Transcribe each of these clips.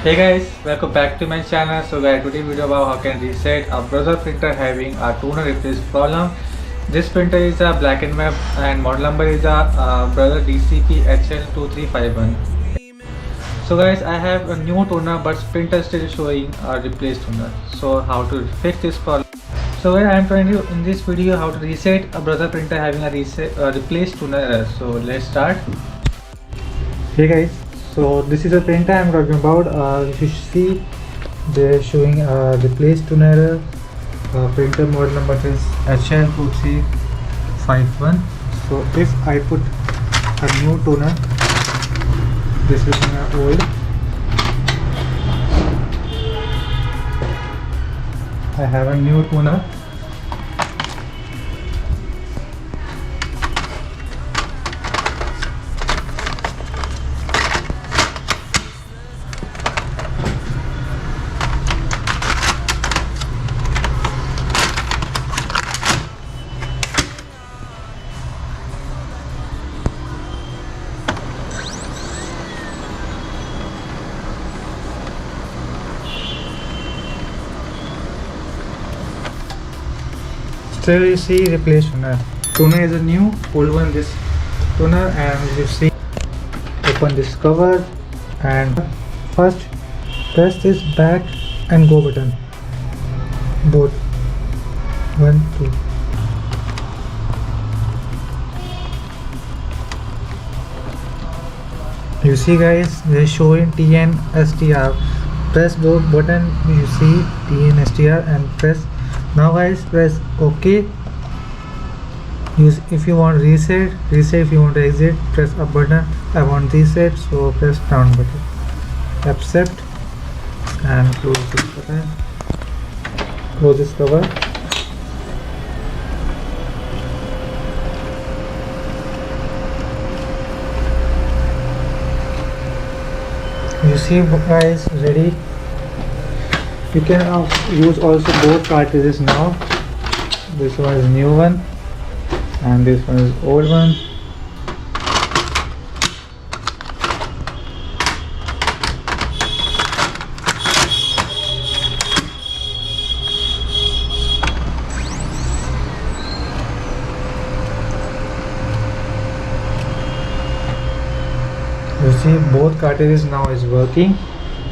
Hey guys, welcome back to my channel. So guys, today video about how can reset a brother printer having a toner replace problem. This printer is a black and white and model number is a brother DCP hl2351. So guys, I have a new toner but printer still showing a replaced toner. So how to fix this problem? So guys, I am trying to in this video how to reset a brother printer having a replaced toner error. So let's start. Hey guys, so this is a printer I'm talking about. If you see, they're showing a replaced toner error. Printer model number is hl2351. So if I put a new toner, this is old. I have a new toner. Still you see replaced toner. Toner is a new, old one this toner, and you see, open this cover and first press this back and go button, both 1 2. You see guys, they showing T and STR. Press both button, you see T and STR and press. Now guys, press OK. If you want reset. If you want to exit, press up button. I want reset, so press down button. Accept and close this button. Close this cover. You see guys, ready. You can use also both cartridges now. This one is new one and this one is old one. You see both cartridges now is working.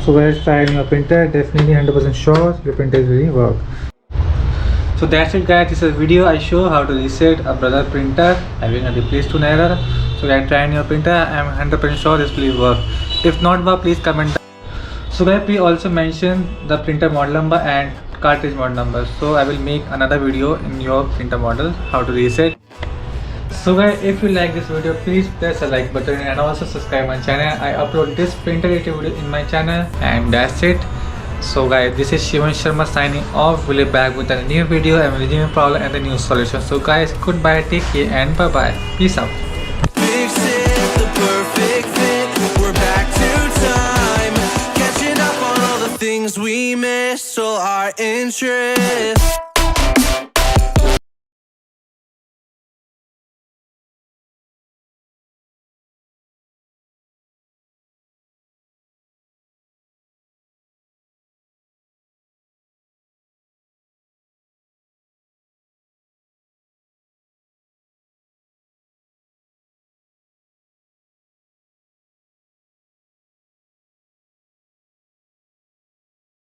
So let's try on your printer. Definitely 100% sure your printer is really work. So that's it guys, this is a video I show how to reset a brother printer having a replaced toner error. So guys, try on your printer. I am 100% sure this will work. If not work, please comment. So guys, please also mention the printer model number and cartridge model number. So I will make another video in your printer model how to reset. So guys, if you like this video, please press a like button and also subscribe my channel. I upload this printer related video in my channel, and that's it. So guys, this is Shivan Sharma signing off. We'll be back with a new video and with a new problem and a new solution. So guys, goodbye, take care and bye bye. Peace out. Fix it, the perfect fit. We're back to time, catching up on all the things we missed. So our interest